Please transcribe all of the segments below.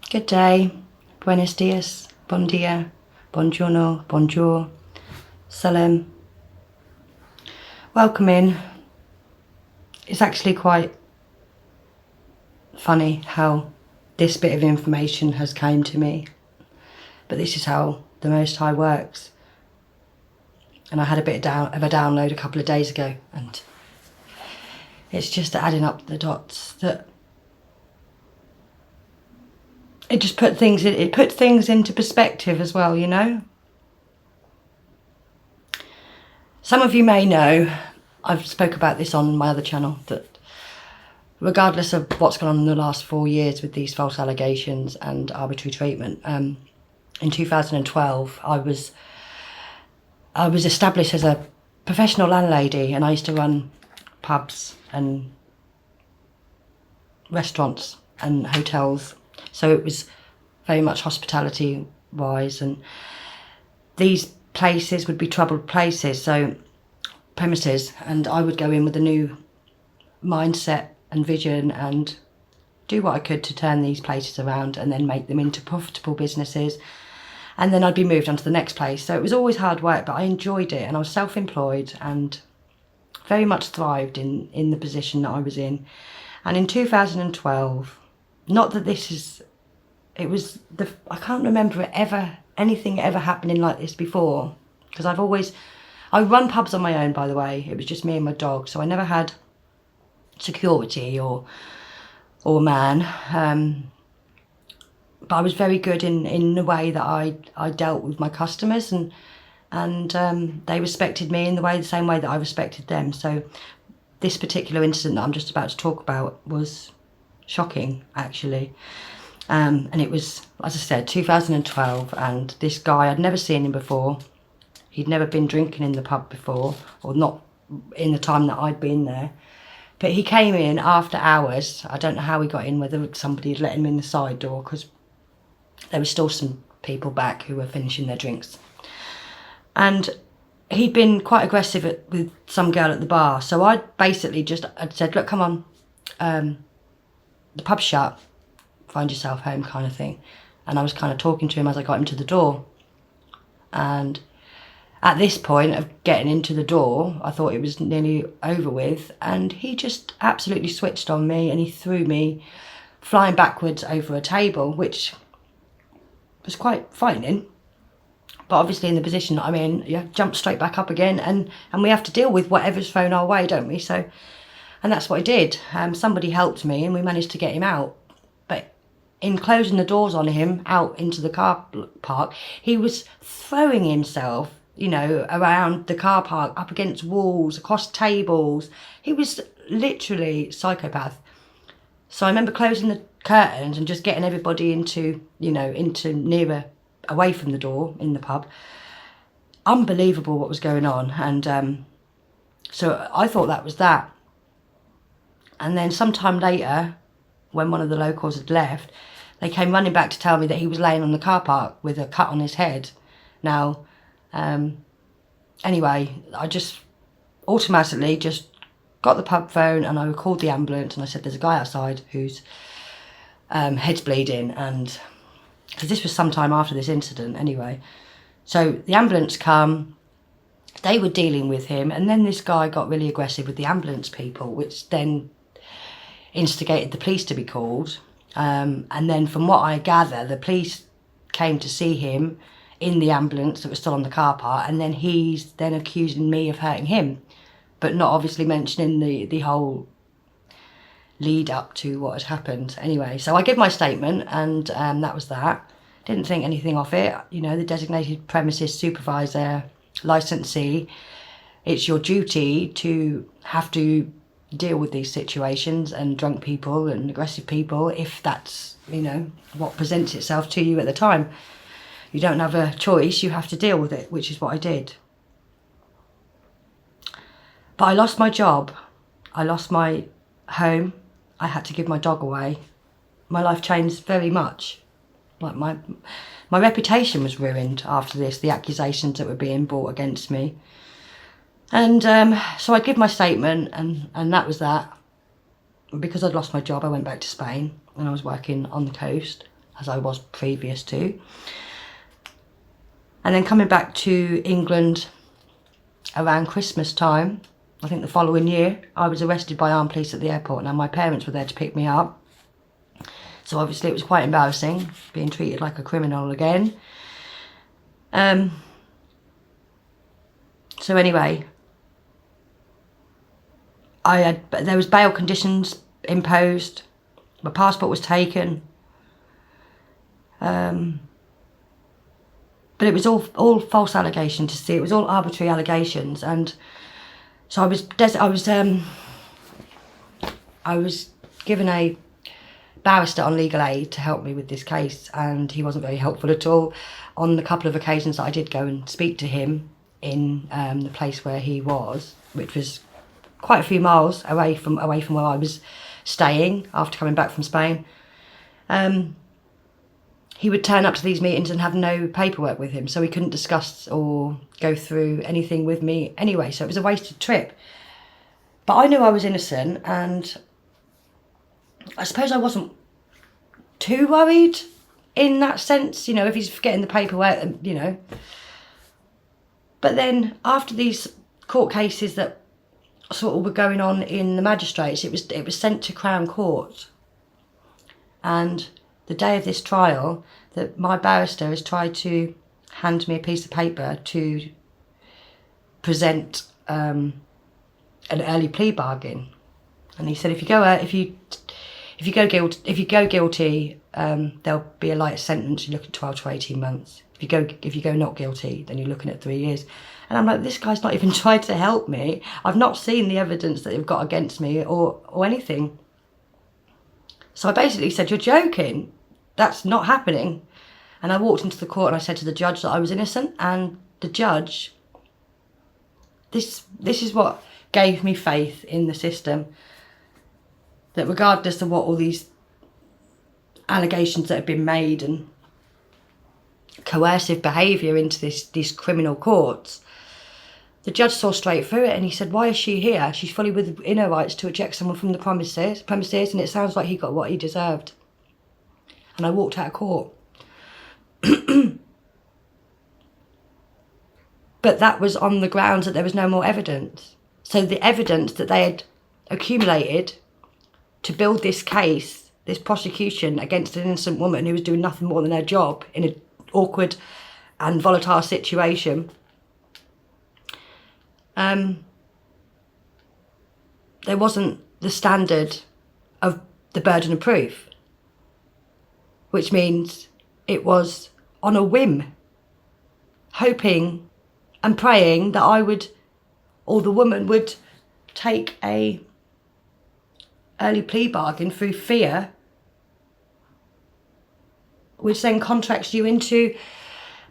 Good day, buenos dias, bon dia, buongiorno, bonjour, salem. Welcome in. It's actually quite funny how this bit of information has came to me, but this is how the Most High works. And I had a bit of a download a couple of days ago, and it's just adding up the dots that it just puts things into perspective as well, you know. Some of you may know, I've spoke about this on my other channel, that regardless of what's gone on in the last 4 years with these false allegations and arbitrary treatment, in 2012 I was established as a professional landlady, and I used to run pubs and restaurants and hotels. So it was very much hospitality wise, and these places would be troubled places, so premises, and I would go in with a new mindset and vision and do what I could to turn these places around and then make them into profitable businesses, and then I'd be moved on to the next place. So it was always hard work, but I enjoyed it, and I was self-employed and very much thrived in the position that I was in. And in 2012, not that I can't remember anything ever happening like this before, because I run pubs on my own, by the way. It was just me and my dog, so I never had security or a man. But I was very good in the way that I dealt with my customers, and they respected me in the same way that I respected them. So this particular incident that I'm just about to talk about was shocking, actually. And it was, as I said, 2012, and this guy, I'd never seen him before. He'd never been drinking in the pub before, or not in the time that I'd been there. But he came in after hours. I don't know how he got in, whether somebody had let him in the side door, because there were still some people back who were finishing their drinks. And he'd been quite aggressive with some girl at the bar. So I'd said, look, come on, the pub's shut, find yourself home, kind of thing. And I was kind of talking to him as I got him to the door. And at this point of getting into the door, I thought it was nearly over with, and he just absolutely switched on me, and he threw me flying backwards over a table, which was quite frightening. But obviously in the position that I'm in, you jump straight back up again, and we have to deal with whatever's thrown our way, don't we? So, and that's what I did. Somebody helped me, and we managed to get him out. But in closing the doors on him out into the car park, he was throwing himself, around the car park, up against walls, across tables. He was literally psychopath. So I remember closing the curtains and just getting everybody into nearer, away from the door in the pub. Unbelievable what was going on. And so I thought that was that. And then sometime later, when one of the locals had left, they came running back to tell me that he was laying on the car park with a cut on his head. Now, anyway, I just automatically just got the pub phone, and I called the ambulance, and I said, there's a guy outside whose head's bleeding, and because this was some time after this incident anyway. So the ambulance come, they were dealing with him, and then this guy got really aggressive with the ambulance people, which then instigated the police to be called. And then from what I gather, the police came to see him in the ambulance that was still on the car park, and then he's then accusing me of hurting him, but not obviously mentioning the whole lead up to what had happened. Anyway, so I give my statement, and that was that. Didn't think anything of it. The designated premises supervisor, licensee, it's your duty to have to deal with these situations and drunk people and aggressive people if that's, what presents itself to you at the time. You don't have a choice, you have to deal with it, which is what I did. But I lost my job. I lost my home. I had to give my dog away. My life changed very much. Like my reputation was ruined after this, the accusations that were being brought against me. And so I give my statement, and that was that. Because I'd lost my job, I went back to Spain, and I was working on the coast. as I was previous to. And then coming back to England around Christmas time, I think the following year, I was arrested by armed police at the airport. Now, my parents were there to pick me up. So obviously it was quite embarrassing, being treated like a criminal again. So anyway, there was bail conditions imposed. My passport was taken. But it was all false allegations. To see, it was all arbitrary allegations, and so I was given a barrister on legal aid to help me with this case, and he wasn't very helpful at all. On the couple of occasions that I did go and speak to him in the place where he was, which was quite a few miles away from where I was staying after coming back from Spain, he would turn up to these meetings and have no paperwork with him, so he couldn't discuss or go through anything with me anyway, so it was a wasted trip. But I knew I was innocent, and I suppose I wasn't too worried in that sense, you know, if he's getting the paperwork, you know. But then after these court cases that sort of were going on in the magistrates, it was sent to Crown Court. And the day of this trial, that my barrister has tried to hand me a piece of paper to present an early plea bargain, and he said if you go guilty, there'll be a lighter sentence. You look at 12 to 18 months. If you go not guilty, then you're looking at 3 years. And I'm like, this guy's not even tried to help me. I've not seen the evidence that they've got against me or anything. So I basically said, you're joking. That's not happening. And I walked into the court and I said to the judge that I was innocent. And the judge, this is what gave me faith in the system, that regardless of what all these allegations that have been made and coercive behaviour into these criminal courts, the judge saw straight through it, and he said, why is she here? She's fully within her rights to eject someone from the premises, and it sounds like he got what he deserved. And I walked out of court. But that was on the grounds that there was no more evidence. So the evidence that they had accumulated to build this case, this prosecution against an innocent woman who was doing nothing more than her job in an awkward and volatile situation, there wasn't the standard of the burden of proof, which means it was on a whim, hoping and praying that I would, or the woman would, take a early plea bargain through fear, which then contracts you into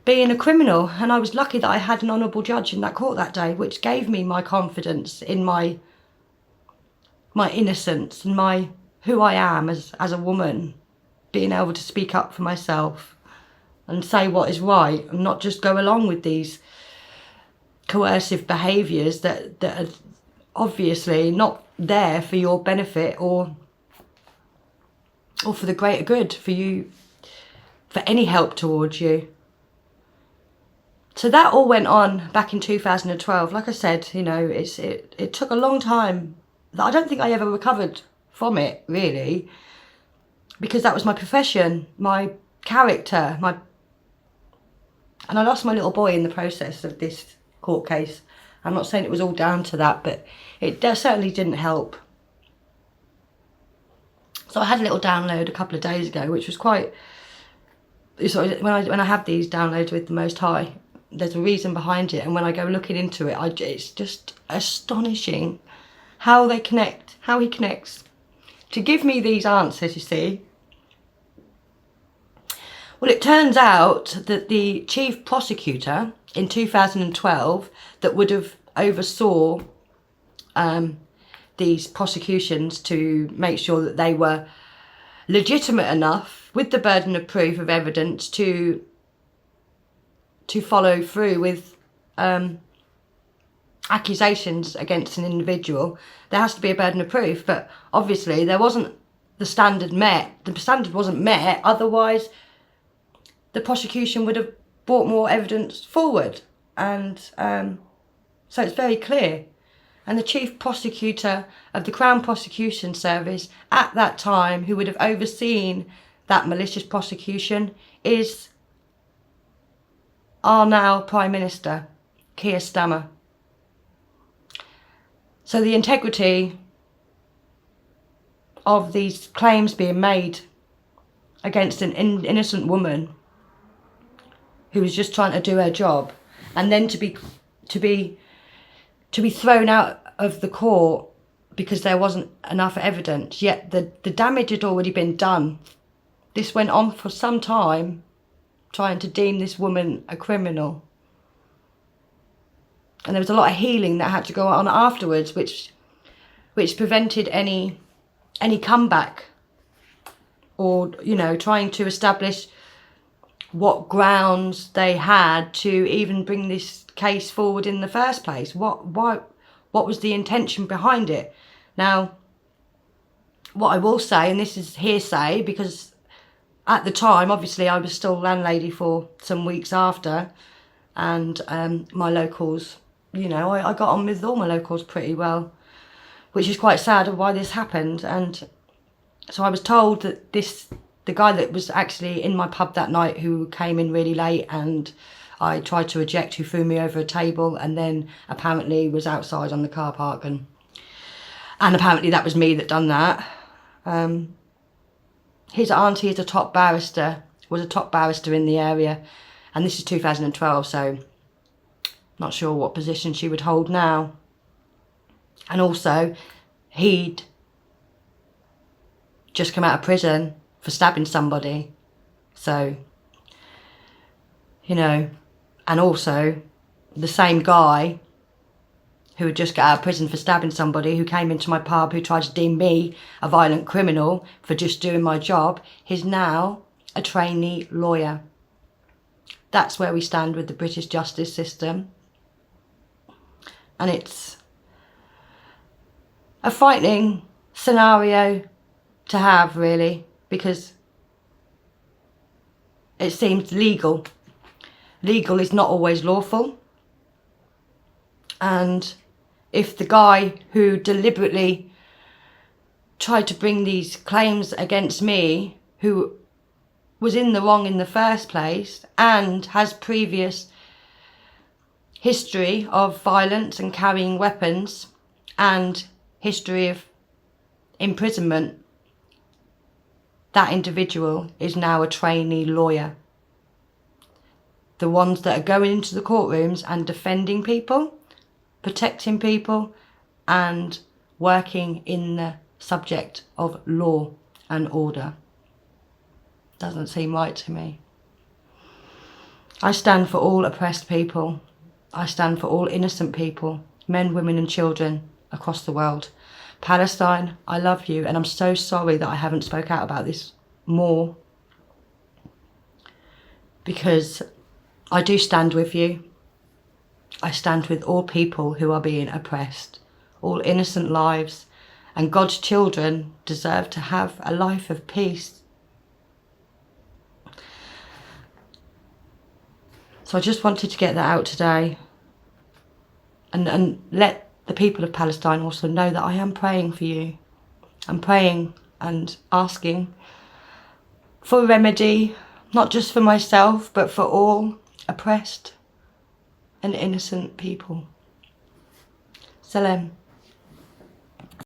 being a criminal. And I was lucky that I had an honourable judge in that court that day, which gave me my confidence in my innocence and who I am as a woman, being able to speak up for myself and say what is right and not just go along with these coercive behaviours that are obviously not there for your benefit or for the greater good, for you, for any help towards you. So that all went on back in 2012. Like I said, you know, it took a long time. I don't think I ever recovered from it, really, because that was my profession, my character, and I lost my little boy in the process of this court case. I'm not saying it was all down to that, but it certainly didn't help. So I had a little download a couple of days ago, which was quite... So when I have these downloads with the Most High, there's a reason behind it, and when I go looking into it, it's just astonishing how they connect, how he connects to give me these answers, you see. Well, it turns out that the chief prosecutor in 2012 that would have oversaw these prosecutions to make sure that they were legitimate enough with the burden of proof of evidence to follow through with accusations against an individual, there has to be a burden of proof. But obviously there wasn't the standard met. The standard wasn't met, otherwise the prosecution would have brought more evidence forward. And so it's very clear. And the chief prosecutor of the Crown Prosecution Service at that time, who would have overseen that malicious prosecution, is our now Prime Minister, Keir Starmer. So the integrity of these claims being made against an innocent woman who was just trying to do her job, and then to be thrown out of the court because there wasn't enough evidence, yet the damage had already been done. This went on for some time, trying to deem this woman a criminal. And there was a lot of healing that had to go on afterwards, which prevented any comeback, or, you know, trying to establish what grounds they had to even bring this case forward in the first place. What was the intention behind it? Now, what I will say, and this is hearsay, because at the time, obviously, I was still landlady for some weeks after, and my locals, you know, I got on with all my locals pretty well, which is quite sad of why this happened. And so I was told that the guy that was actually in my pub that night, who came in really late and I tried to eject, who threw me over a table, and then apparently was outside on the car park, and apparently that was me that done that. His auntie is a top barrister, was a top barrister in the area, and this is 2012, so not sure what position she would hold now. And also, he'd just come out of prison for stabbing somebody, so, you know. And also, the same guy who had just got out of prison for stabbing somebody, who came into my pub, who tried to deem me a violent criminal for just doing my job, is now a trainee lawyer. That's where we stand with the British justice system. And it's a frightening scenario to have, really, because it seems legal. Legal is not always lawful. And if the guy who deliberately tried to bring these claims against me, who was in the wrong in the first place and has previous history of violence and carrying weapons and history of imprisonment, that individual is now a trainee lawyer. The ones that are going into the courtrooms and defending people, protecting people, and working in the subject of law and order. Doesn't seem right to me. I stand for all oppressed people. I stand for all innocent people, men, women and children across the world. Palestine, I love you, and I'm so sorry that I haven't spoke out about this more, because I do stand with you. I stand with all people who are being oppressed, all innocent lives, and God's children deserve to have a life of peace. So I just wanted to get that out today, and let the people of Palestine also know that I am praying for you. I'm praying and asking for a remedy, not just for myself, but for all oppressed and innocent people. Salam.